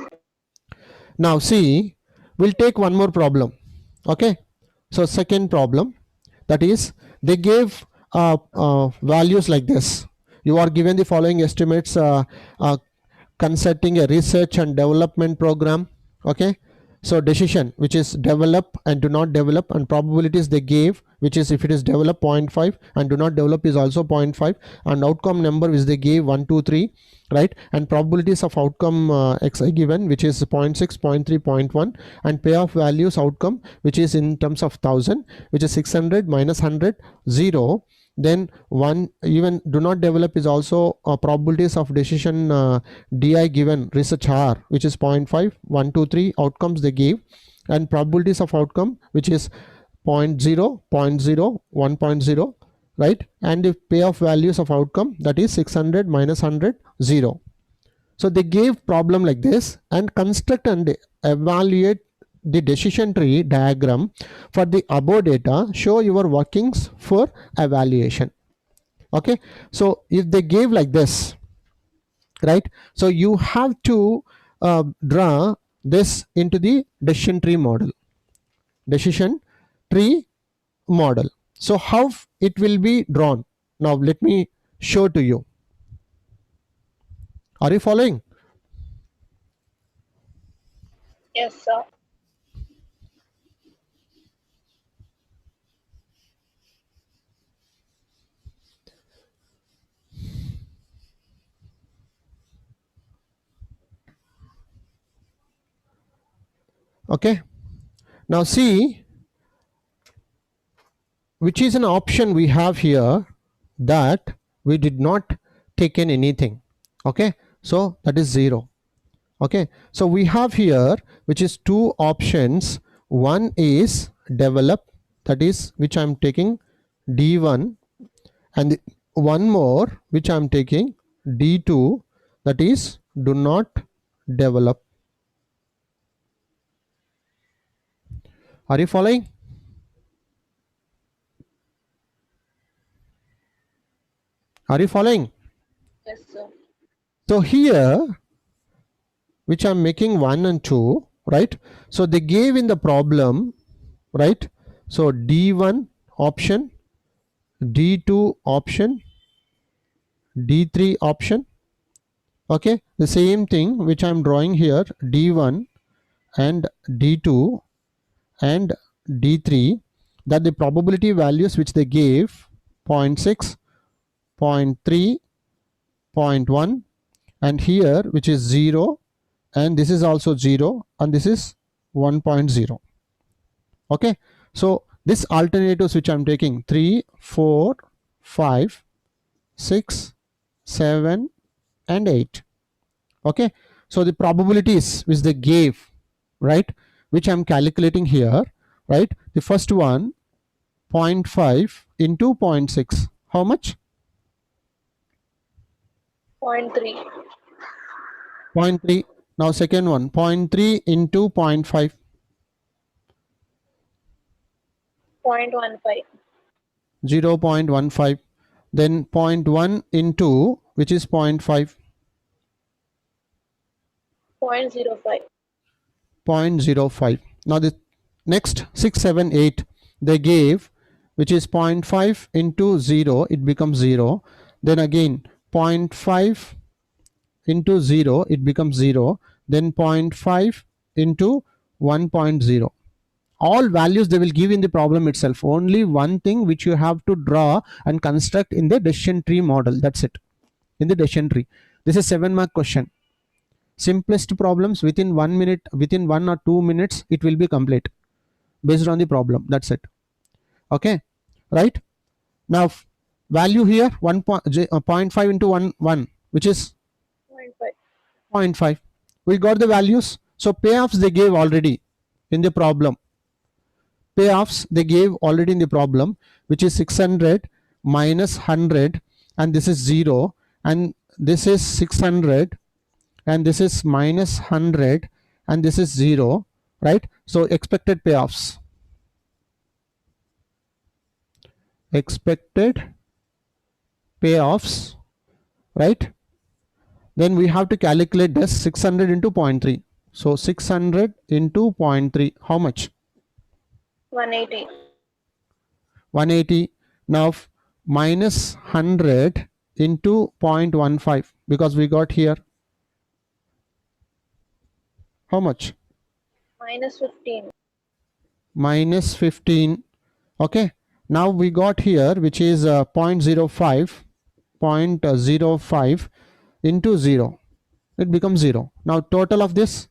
Now see, we'll take one more problem. Okay, so second problem, that is they gave values like this. You are given the following estimates concerning a research and development program. Okay, so decision which is develop and do not develop, and probabilities they gave, which is if it is develop 0.5 and do not develop is also 0.5, and outcome number which they gave 1, 2, 3, right? And probabilities of outcome xi given, which is 0.6, 0.3, 0.1, and payoff values outcome which is in terms of 1000, which is 600 minus 100 0. Then 1, even do not develop is also probabilities of decision di given research r, which is 0.5, 1, 2, 3 outcomes they give, and probabilities of outcome which is 0.0, 0.0, 1.0, right? And the payoff values of outcome, that is 600 minus 100 0. So they gave problem like this and construct and evaluate the decision tree diagram for the above data, show your workings for evaluation. Okay, so if they gave like this, right, so you have to draw this into the decision tree model. So how it will be drawn? Now let me show to you. Are you following? Yes, sir. Okay, now see which is an option we have here, that we did not take in anything. Okay, so that is 0. Okay, so we have here which is two options. One is develop, that is which I'm taking D1, and one more which I'm taking D2, that is do not develop. Are you following? Are you following? Yes, sir. So here which I'm making 1 and 2, right? So they gave in the problem, right? So D1 option, D2 option, D3 option. Okay, the same thing which I'm drawing here, D1 and D2 and D3, that the probability values which they gave 0.6, 0.3, 0.1, and here which is 0, and this is also 0, and this is 1.0. Okay, so this alternatives which I'm taking 3, 4, 5, 6, 7 and 8. Okay, so the probabilities which they gave, right, which I'm calculating here, right, the first one 0.5 into 0.6, how much? 0.3. 0.3. Now second one 0.3 into 0.5, 0.15. 0.15. Then 0.1 into which is 0.5, 0.05. 0.05. Now the next 6, 7, 8 they gave, which is 0.5 into 0, it becomes 0. Then again 0.5 into 0, it becomes 0. Then 0.5 into 1.0. All values they will give in the problem itself. Only one thing which you have to draw and construct in the decision tree model. That's it. In the decision tree. This is 7-mark question. Simplest problems within 1 minute, within 1 or 2 minutes, it will be complete based on the problem. That's it. Okay, right? Now value here 0.5 into 1, which is 0.5. 0.5. We got the values. So payoffs they gave already in the problem. Payoffs they gave already in the problem, which is 600 minus 100, and this is 0, and this is 600, and this is minus 100, and this is 0, right? So expected payoffs, right? Then we have to calculate this 600 into 0.3. So 600 into 0.3, how much? 180. 180. Now minus 100 into 0.15, because we got here how much? Minus 15. Minus 15. Okay, now we got here which is 0.05, 0.05 into 0, it becomes 0. Now total of this,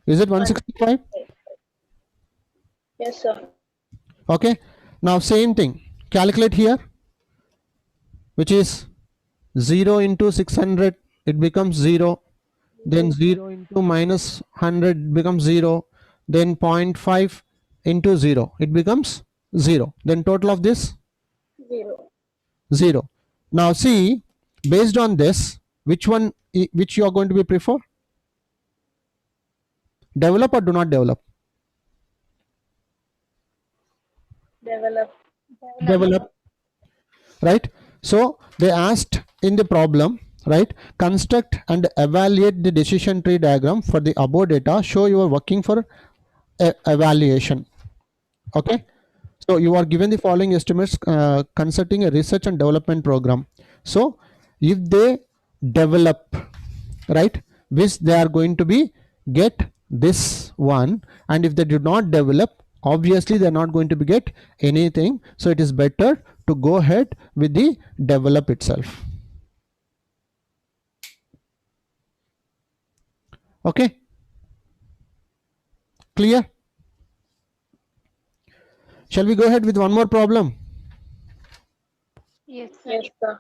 is it 165? Yes, sir. Okay, now same thing, calculate here, which is 0 into 600, it becomes 0. Then 0 into minus 100 becomes 0. Then 0.5 into 0, it becomes 0. Then total of this 0. 0. Now see, based on this, which you are going to be prefer? Develop or do not develop? Develop. Develop, right? So they asked in the problem, right, construct and evaluate the decision tree diagram for the above data. Show you are working for evaluation. Okay, so you are given the following estimates consulting a research and development program. So if they develop, right, which they are going to be get this one, and if they do not develop, obviously they are not going to be get anything. So it is better to go ahead with the develop itself. Okay, clear? Shall we go ahead with one more problem? Yes, sir. Yes, sir.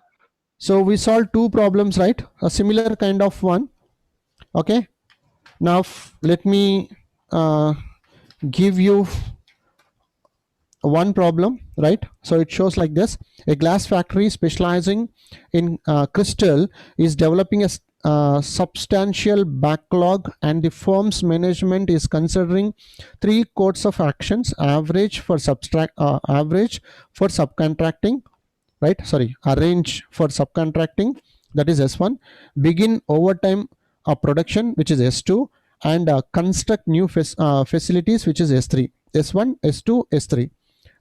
So we solved two problems, right? A similar kind of one. Okay, now let me give you one problem, right? So it shows like this: a glass factory specializing in crystal is developing a substantial backlog, and the firm's management is considering 3 courses of actions: average for subcontracting, right? Sorry, arrange for subcontracting, that is S1, begin overtime production, which is S2, and construct new facilities, which is S3. S1, S2, S3.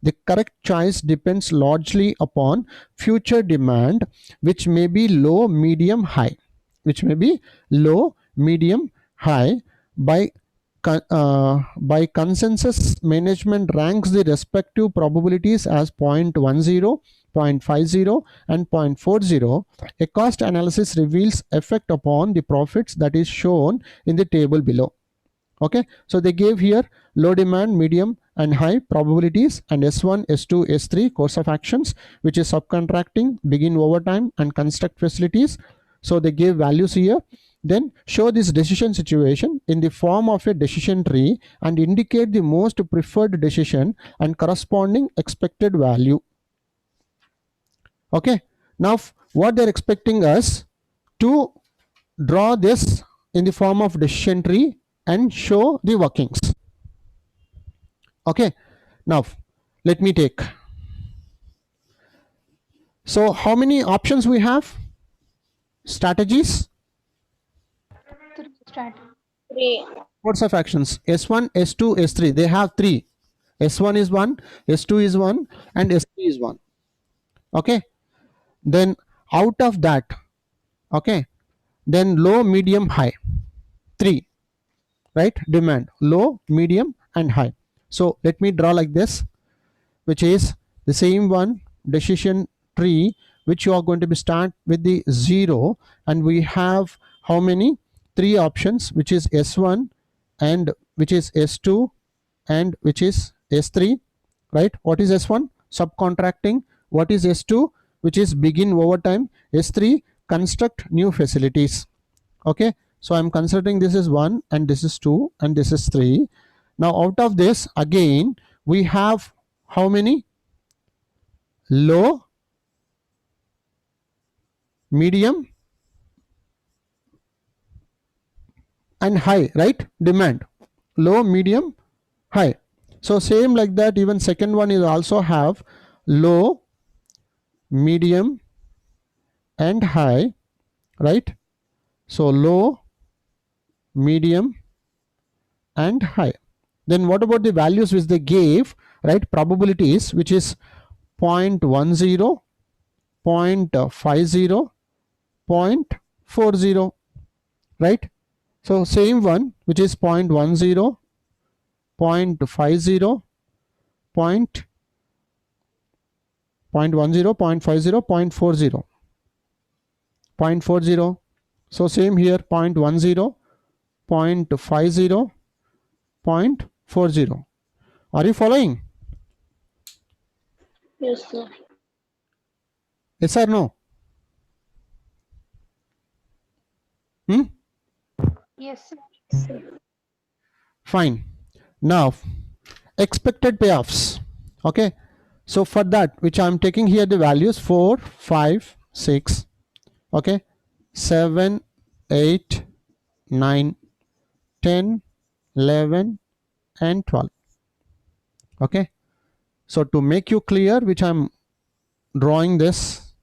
The correct choice depends largely upon future demand, which may be low, medium, high. Which may be low, medium, high. By consensus, management ranks the respective probabilities as 0.10, 0.50, and 0.40. A cost analysis reveals effect upon the profits that is shown in the table below. Okay, so they gave here low demand, medium, and high probabilities, and S1, S2, S3 course of actions, which is subcontracting, begin overtime, and construct facilities. So they gave values here. Then show this decision situation in the form of a decision tree and indicate the most preferred decision and corresponding expected value. Okay, now what they're expecting us to draw this in the form of decision tree and show the workings. Okay, now let me take. So how many options we have? Strategies? 3 strategy. 3. Course of actions: S1, S2, S3. They have 3. S1 is 1, S2 is 1, and S3 is 1. Okay, then out of that, okay, then low, medium, high, 3, right? Demand low, medium, and high. So let me draw like this, which is the same one, decision tree, which you are going to be start with the 0, and we have how many? 3 options, which is S1, and which is S2, and which is S3, right? What is S1? Subcontracting. What is S2? Which is begin overtime. S3, construct new facilities. Okay, so I'm considering this is 1, and this is 2, and this is 3. Now out of this, again we have how many? Low, medium, and high, right? Demand low, medium, high. So same like that, even second one is also have low, medium, and high, right? So low, medium, and high. Then what about the values which they gave, right? Probabilities, which is 0.10, 0.50, 0.40, right? So same one, which is 0.10, 0.50, 0.10, 0.50, 0.40, 0.40. So same here, 0.10, 0.50, 0.40. Are you following? Yes, sir. Yes or no? Yes, sir. Fine. Now expected payoffs. Okay, so for that, which I'm taking here the values 4, 5, 6, Okay, 7, 8, 9, 10, 11 and 12. Okay, so to make you clear, which I'm drawing this.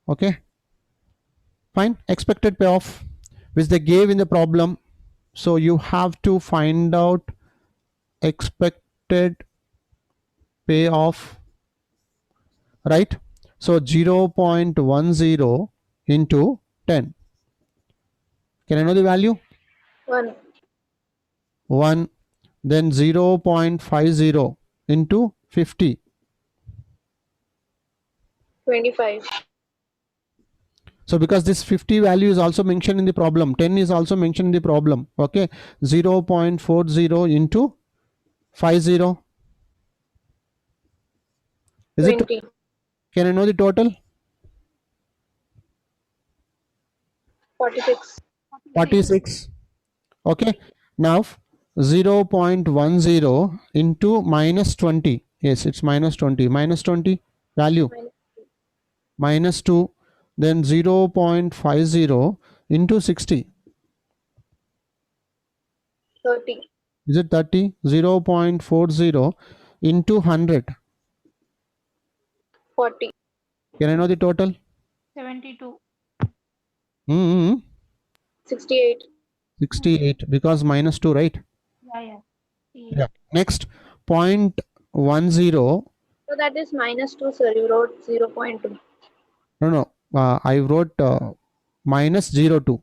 Okay, fine. Expected payoff which they gave in the problem, so you have to find out expected payoff, right? So 0.10 into 10. Can I know the value? 1. 1. Then 0.50 into 50. 25. So because this 50 value is also mentioned in the problem, 10 is also mentioned in the problem. Okay, 0.40 into 50. Is it? 20. Can I know the total? 46. 46. Okay, now 0.10 into minus 20. Yes, it's minus 20. Minus 20 value minus 2. Then 0.50 into 60. 30. Is it 30? 0.40 into 100. 40. Can I know the total? 72. 68. 68, because minus 2, right? Yeah. Yeah. Next, 0.10. So that is minus 2, sir. You wrote 0.2. No. I wrote minus 0.2.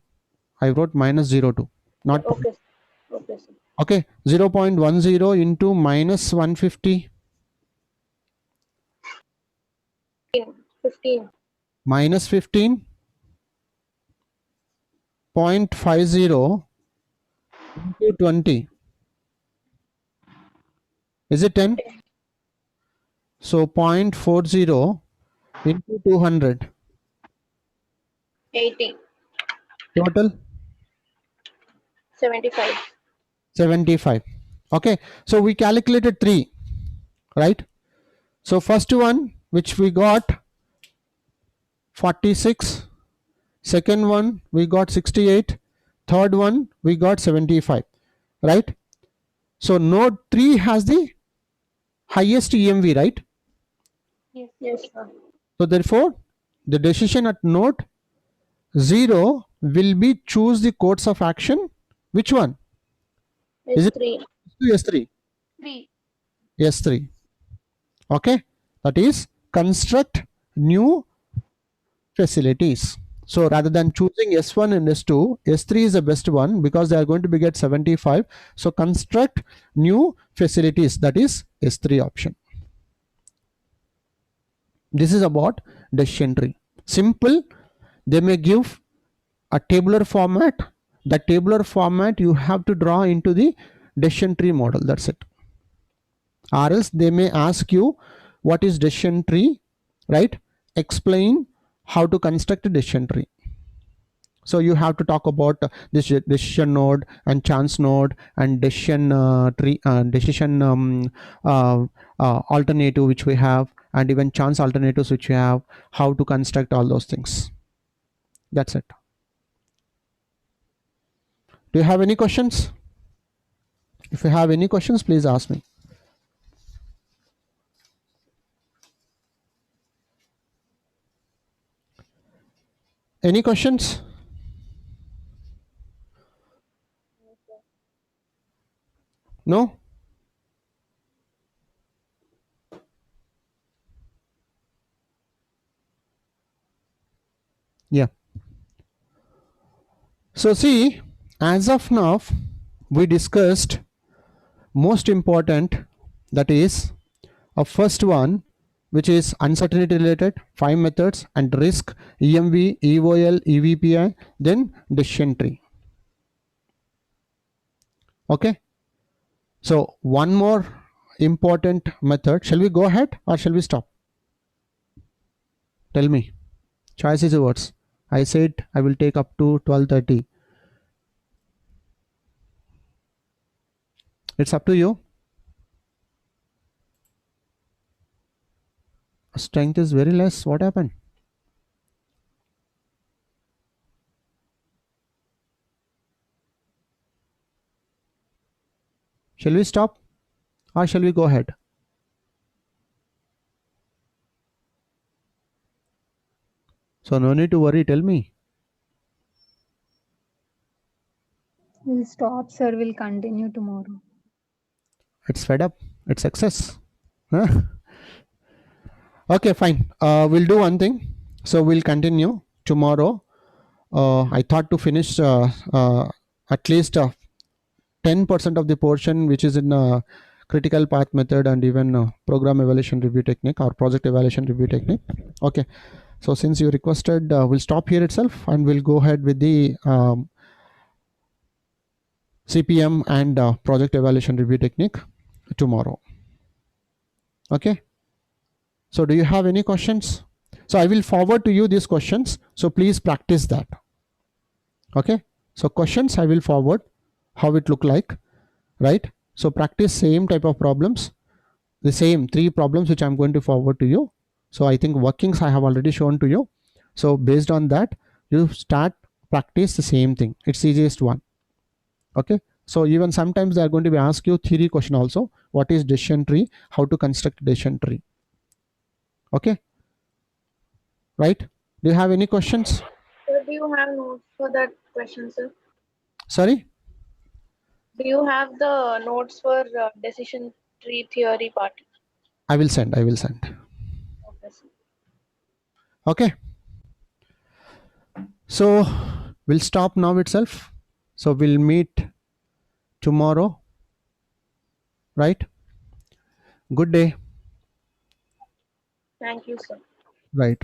I wrote minus 0.2. Not Okay. Okay, sir. okay. 0.10 into minus 150. 15. Minus 15. 0.50 into 20. Is it 10? So 0.40 into 200. 80. Total 75. 75. Okay, so we calculated 3, right? So first one which we got 46, second one we got 68, third one we got 75, right? So node 3 has the highest EMV, right? Yes, sir. So therefore the decision at node 0 will be choose the course of action. Which one? Is It's it 3. S3? 3. S3. Okay, that is construct new facilities. So rather than choosing S1 and S2, S3 is the best one because they are going to be get 75. So construct new facilities, that is S3 option. This is about decision tree. Simple. They may give a tabular format. The tabular format you have to draw into the decision tree model. That's it. Or else they may ask you what is decision tree, right? Explain how to construct a decision tree. So you have to talk about this decision node and chance node and decision tree, decision alternative which we have, and even chance alternatives which we have, how to construct all those things. That's it. Do you have any questions? If you have any questions, please ask me. Any questions? No? Yeah. So see, as of now, we discussed most important, that is a first one, which is uncertainty related, 5 methods, and risk, EMV, EOL, EVPI, then decision tree. Okay. So one more important method. Shall we go ahead or shall we stop? Tell me. Choice is yours. I said I will take up to 12:30. It's up to you. Strength is very less. What happened? Shall we stop or shall we go ahead? So no need to worry, tell me. We'll stop, sir. We'll continue tomorrow. It's fed up. It's success. Huh? Okay, fine. We'll do one thing. So we'll continue tomorrow. I thought to finish at least 10% of the portion which is in critical path method and even program evaluation review technique or project evaluation review technique. Okay. So since you requested, we'll stop here itself and we'll go ahead with the CPM and project evaluation review technique tomorrow. Okay. So do you have any questions? So I will forward to you these questions. So please practice that. Okay. So questions I will forward how it look like, right? So practice same type of problems, the same 3 problems which I'm going to forward to you. So I think workings I have already shown to you. So based on that, you start practice the same thing. It's easiest one. Okay. So even sometimes they are going to be ask you theory question also. What is decision tree? How to construct decision tree? Okay. Right. Do you have any questions? Sir, do you have notes for that question, sir? Sorry. Do you have the notes for decision tree theory part? I will send. Okay, sir. Okay. So we'll stop now itself. So we'll meet tomorrow. Right. Good day. Thank you, sir. Right.